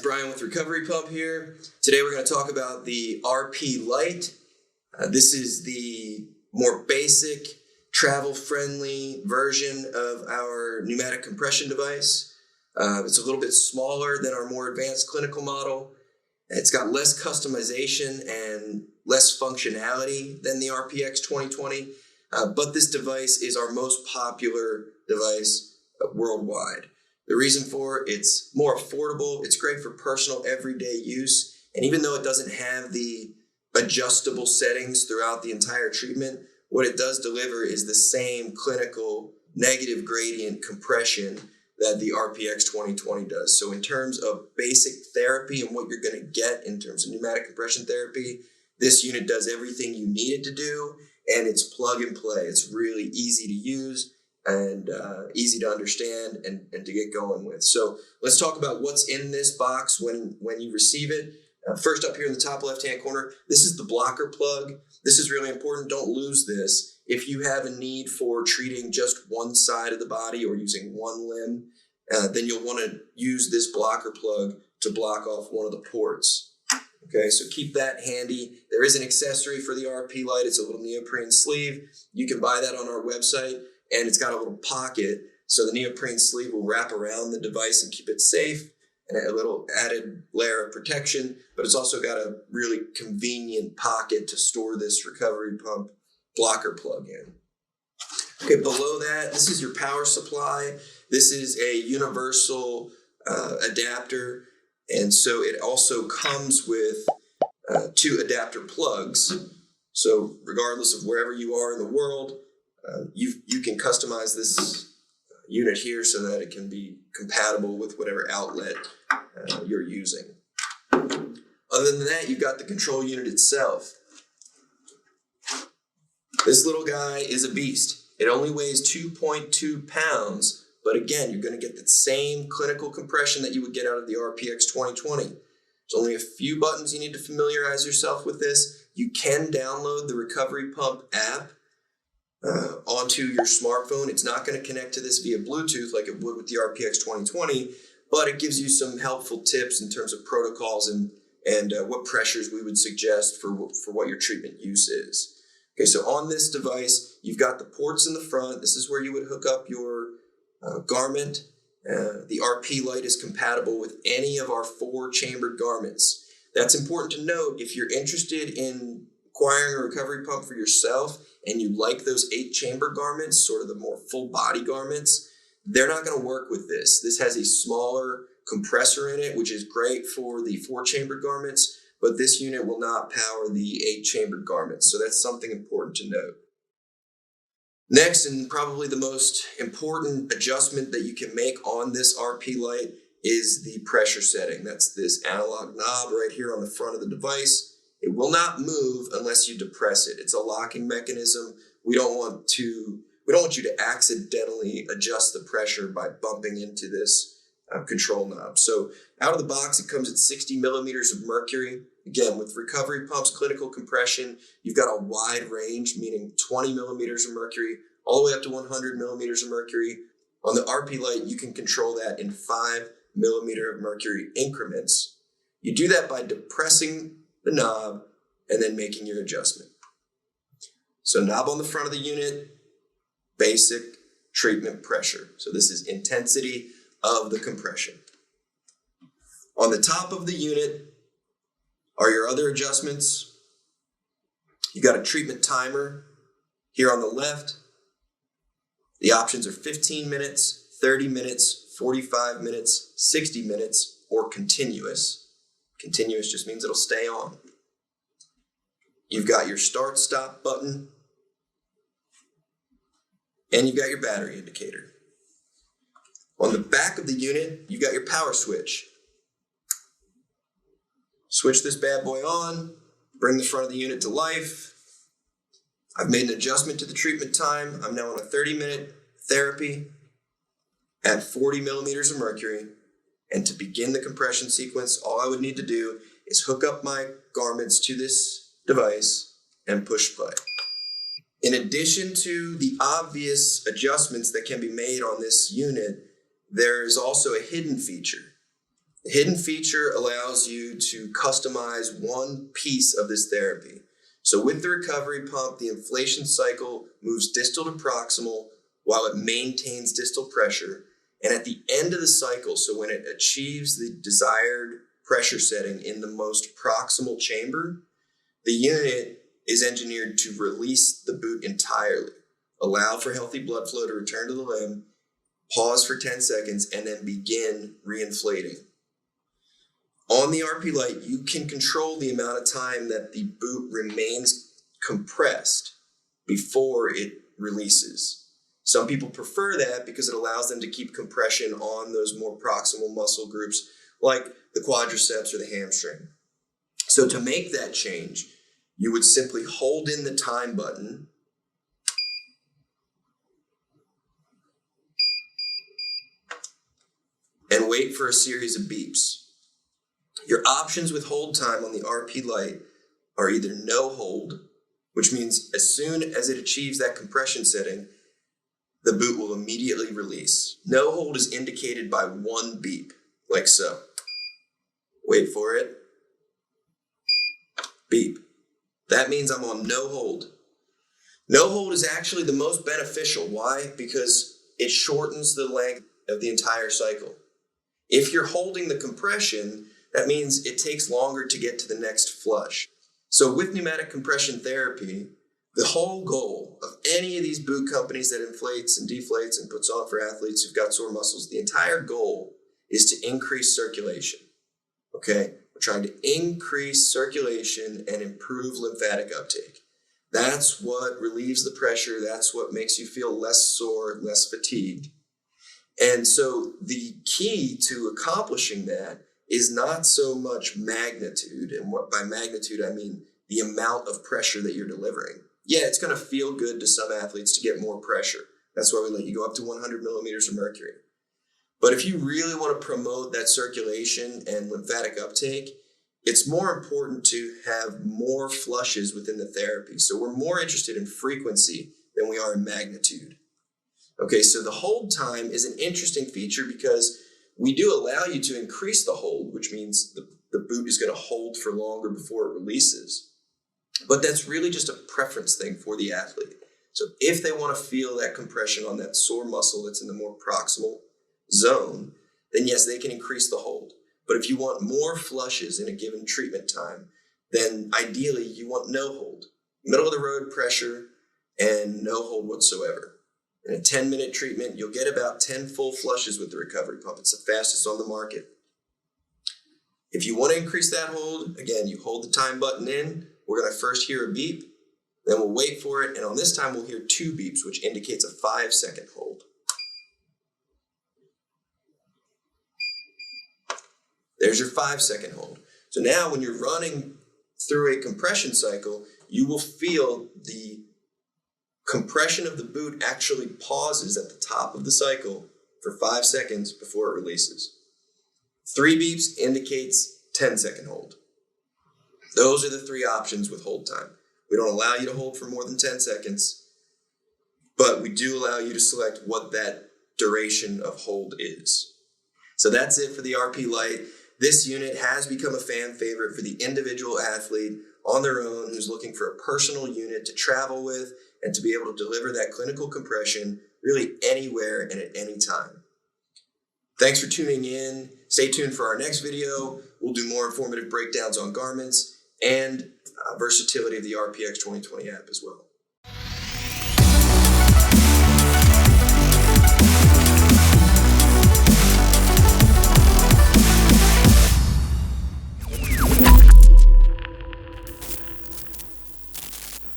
Brian with Recovery Pump here. Today we're going to talk about the RP Lite. This is the more basic, travel-friendly version of our pneumatic compression device. It's a little bit smaller than our more advanced clinical model. It's got less customization and less functionality than the RPX 2020, but this device is our most popular device worldwide. The reason for it, it's more affordable, it's great for personal everyday use, and even though it doesn't have the adjustable settings throughout the entire treatment, what it does deliver is the same clinical negative gradient compression that the RPX 2020 does. So in terms of basic therapy and what you're going to get in terms of pneumatic compression therapy, this unit does everything you need it to do, and it's plug and play. It's really easy to use and easy to understand and to get going with. So let's talk about what's in this box when you receive it. First up here in the top left-hand corner, this is the blocker plug. This is really important. Don't lose this. If you have a need for treating just one side of the body or using one limb, then you'll want to use this blocker plug to block off one of the ports. Okay, so keep that handy. There is an accessory for the RP Lite. It's a little neoprene sleeve. You can buy that on our website, and it's got a little pocket. So the neoprene sleeve will wrap around the device and keep it safe, and a little added layer of protection, but it's also got a really convenient pocket to store this recovery pump blocker plug in. Okay, below that, this is your power supply. This is a universal adapter, and so it also comes with 2 adapter plugs. So regardless of wherever you are in the world, you can customize this unit here so that it can be compatible with whatever outlet you're using. Other than that, you've got the control unit itself. This little guy is a beast. It only weighs 2.2 pounds, but again, you're going to get the same clinical compression that you would get out of the RPX 2020. There's only a few buttons you need to familiarize yourself with this. You can download the Recovery Pump app onto your smartphone. It's not going to connect to this via Bluetooth like it would with the RPX 2020, but it gives you some helpful tips in terms of protocols and what pressures we would suggest for what your treatment use is. Okay, so on this device, you've got the ports in the front. This is where you would hook up your garment. The RP Lite is compatible with any of our 4 chambered garments. That's important to note. If you're interested in acquiring a recovery pump for yourself and you like those 8 chamber garments, sort of the more full body garments, they're not going to work with this. This has a smaller compressor in it, which is great for the 4 chambered garments, but this unit will not power the 8 chambered garments. So that's something important to note. Next, and probably the most important adjustment that you can make on this RP Lite is the pressure setting. That's this analog knob right here on the front of the device. It will not move unless you depress it. It's a locking mechanism. We don't want you to accidentally adjust the pressure by bumping into this control knob. So out of the box, it comes at 60 millimeters of mercury. Again, with recovery pumps, clinical compression, you've got a wide range, meaning 20 millimeters of mercury, all the way up to 100 millimeters of mercury. On the RP Lite, you can control that in 5 millimeter of mercury increments. You do that by depressing the knob and then making your adjustment. So knob on the front of the unit, basic treatment pressure. So this is intensity of the compression. On the top of the unit are your other adjustments. You got a treatment timer here on the left. The options are 15 minutes, 30 minutes, 45 minutes, 60 minutes, or continuous. Continuous just means it'll stay on. You've got your start-stop button, and you've got your battery indicator. On the back of the unit, you've got your power switch. Switch this bad boy on, bring the front of the unit to life. I've made an adjustment to the treatment time. I'm now on a 30-minute therapy at 40 millimeters of mercury. And to begin the compression sequence, all I would need to do is hook up my garments to this device and push play. In addition to the obvious adjustments that can be made on this unit, there is also a hidden feature. The hidden feature allows you to customize one piece of this therapy. So with the recovery pump, the inflation cycle moves distal to proximal while it maintains distal pressure. And at the end of the cycle, so when it achieves the desired pressure setting in the most proximal chamber, the unit is engineered to release the boot entirely, allow for healthy blood flow to return to the limb, pause for 10 seconds, and then begin reinflating. On the RP Lite, you can control the amount of time that the boot remains compressed before it releases. Some people prefer that because it allows them to keep compression on those more proximal muscle groups like the quadriceps or the hamstring. So to make that change, you would simply hold in the time button and wait for a series of beeps. Your options with hold time on the RP Lite are either no hold, which means as soon as it achieves that compression setting, the boot will immediately release. No hold is indicated by one beep, like so. Wait for it. Beep. That means I'm on no hold. No hold is actually the most beneficial. Why? Because it shortens the length of the entire cycle. If you're holding the compression, that means it takes longer to get to the next flush. So with pneumatic compression therapy, the whole goal of any of these boot companies that inflates and deflates and puts on for athletes who've got sore muscles, the entire goal is to increase circulation. Okay? We're trying to increase circulation and improve lymphatic uptake. That's what relieves the pressure. That's what makes you feel less sore, less fatigued. And so the key to accomplishing that is not so much magnitude, and what by magnitude I mean the amount of pressure that you're delivering. Yeah, it's going to feel good to some athletes to get more pressure. That's why we let you go up to 100 millimeters of mercury. But if you really want to promote that circulation and lymphatic uptake, it's more important to have more flushes within the therapy. So we're more interested in frequency than we are in magnitude. Okay, so the hold time is an interesting feature because we do allow you to increase the hold, which means the boot is going to hold for longer before it releases. But that's really just a preference thing for the athlete. So if they want to feel that compression on that sore muscle that's in the more proximal zone, then yes, they can increase the hold. But if you want more flushes in a given treatment time, then ideally you want no hold. Middle of the road pressure and no hold whatsoever. In a 10-minute treatment, you'll get about 10 full flushes with the recovery pump. It's the fastest on the market. If you want to increase that hold, again, you hold the time button in. We're going to first hear a beep, then we'll wait for it, and on this time we'll hear 2 beeps, which indicates a 5-second hold. There's your 5-second hold. So now when you're running through a compression cycle, you will feel the compression of the boot actually pauses at the top of the cycle for 5 seconds before it releases. 3 beeps indicates 10-second hold. Those are the 3 options with hold time. We don't allow you to hold for more than 10 seconds, but we do allow you to select what that duration of hold is. So that's it for the RP Lite. This unit has become a fan favorite for the individual athlete on their own who's looking for a personal unit to travel with and to be able to deliver that clinical compression really anywhere and at any time. Thanks for tuning in. Stay tuned for our next video. We'll do more informative breakdowns on garments and versatility of the RPX 2020 app as well.